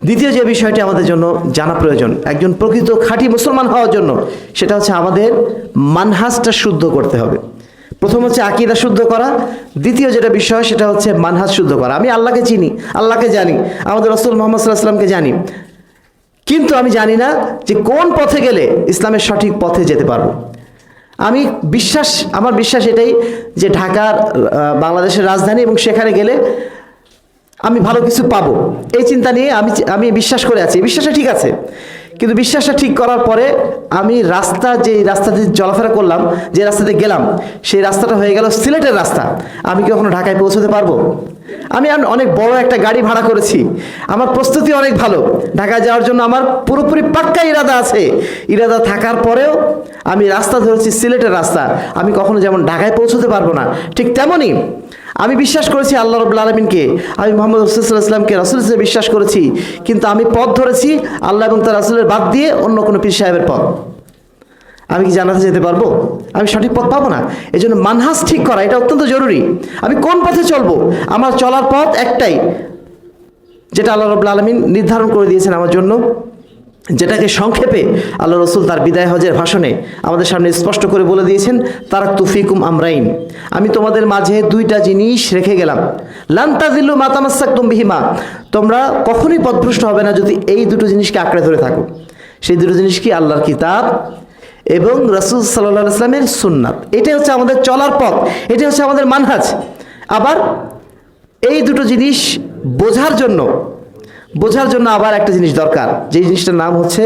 দ্বিতীয় যে বিষয়টি আমাদের জন্য জানা প্রয়োজন একজন প্রকৃত খাঁটি মুসলমান হওয়ার জন্য, সেটা হচ্ছে আমাদের মানহাজটা শুদ্ধ করতে হবে। প্রথম হচ্ছে আকীদা শুদ্ধ করা, দ্বিতীয় যেটা বিষয় সেটা হচ্ছে মানহাজ শুদ্ধ করা। আমি আল্লাহকে চিনি, আল্লাহকে জানি, আমাদের রাসূল মুহাম্মদ সাল্লাল্লাহু আলাইহি ওয়াসাল্লামকে জানি, কিন্তু আমি জানি না যে কোন পথে গেলে ইসলামের সঠিক পথে যেতে পারবো। আমার বিশ্বাস এটাই যে ঢাকার বাংলাদেশের রাজধানী এবং সেখানে গেলে আমি ভালো কিছু পাবো, এই চিন্তা নিয়ে আমি বিশ্বাস করে আছি। বিশ্বাসটা ঠিক আছে, কিন্তু বিশ্বাসটা ঠিক করার পরে আমি যে রাস্তাতে চলাফেরা করলাম, যে রাস্তাতে গেলাম, সেই রাস্তাটা হয়ে গেল সিলেটের রাস্তা। আমি কি কখনো ঢাকায় পৌঁছতে পারবো? আমি অনেক বড় একটা গাড়ি ভাড়া করেছি, আমার প্রস্তুতি অনেক ভালো, ঢাকায় যাওয়ার জন্য আমার পুরোপুরি পাক্কা ইরাদা আছে। ইরাদা থাকার পরেও আমি রাস্তা ধরেছি সিলেটের রাস্তা। আমি কখনো যেমন ঢাকায় পৌঁছতে পারবো না, ঠিক তেমনই আমি বিশ্বাস করেছি আল্লাহ রাব্বুল আলামিনকে, আমি মুহাম্মদ রাসূলুল্লাহ সাল্লাল্লাহু আলাইহি ওয়াসাল্লামকে রাসূল হিসেবে বিশ্বাস করেছি, কিন্তু আমি পথ ধরেছি আল্লাহ এবং তার রাসূলের বাদ দিয়ে অন্য কোনো পীর সাহেবের পথ। আমি কি জান্নাতে যেতে পারবো? আমি সঠিক পথ পাবো না। এজন্য মানহাজ ঠিক করা এটা অত্যন্ত জরুরি। আমি কোন পথে চলবো? আমার চলার পথ একটাই, যেটা আল্লাহ রাব্বুল আলামিন নির্ধারণ করে দিয়েছেন আমার জন্য, যেটাকে সংক্ষেপে আল্লাহ রসুল তার বিদায় হজের ভাষণে আমাদের সামনে স্পষ্ট করে বলে দিয়েছেন, তারাকতু ফিকুম আমরাইন, আমি তোমাদের মাঝে দুইটা জিনিস রেখে গেলাম, লান তাযিল্লু মা তামাসসাকতুম বিহিমা, তোমরা কখনোই পথভ্রষ্ট হবে না যদি এই দুটো জিনিসকে আঁকড়ে ধরে থাকো। সেই দুটো জিনিস কি? আল্লাহর কিতাব এবং রাসূল সাল্লাল্লাহু আলাইহি ওয়াসাল্লামের সুন্নাত। এটাই হচ্ছে আমাদের চলার পথ, এটাই হচ্ছে আমাদের মানহাজ। আবার এই দুটো জিনিস বোঝার জন্য আবার একটা জিনিস দরকার, যে জিনিসটার নাম হচ্ছে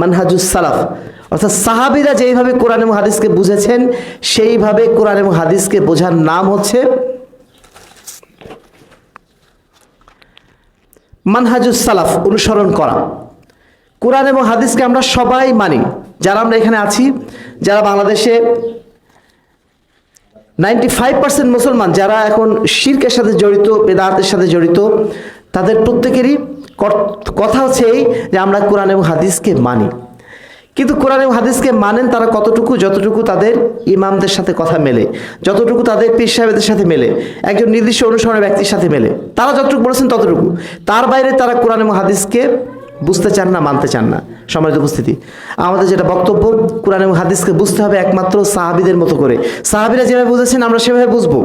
মানহাজুস সালাফ, অর্থাৎ সাহাবীরা যেইভাবে কোরআন এবং হাদিসকে বুঝেছেন সেইভাবে কোরআন এবং হাদিসকে বোঝার নাম হচ্ছে মানহাজুস সালাফ, অনুসরণ করা। কোরআন এবং হাদিসকে আমরা সবাই মানি, যারা আমরা এখানে আছি, যারা বাংলাদেশে 95% মুসলমান যারা এখন শিরকের সাথে জড়িত, বেদাতের সাথে জড়িত, তাদের প্রত্যেকেরই কথা হচ্ছে এই যে আমরা কোরআন এবং হাদিসকে মানি। কিন্তু কোরআন এবং হাদিসকে মানেন তারা কতটুকু? যতটুকু তাদের ইমামদের সাথে কথা মেলে, যতটুকু তাদের পীর সাহেবদের সাথে মেলে, একজন নির্দিষ্ট অনুসরণের ব্যক্তির সাথে মেলে, তারা যতটুকু বলেছেন ততটুকু। তার বাইরে তারা কোরআন এবং হাদিসকে বুঝতে চান না, মানতে চান না। সম্মানিত উপস্থিতি, আমাদের যেটা বক্তব্য, কোরআন এবং হাদিসকে বুঝতে হবে একমাত্র সাহাবীদের মতো করে। সাহাবীরা যেভাবে বুঝেছেন আমরা সেভাবে বুঝবো।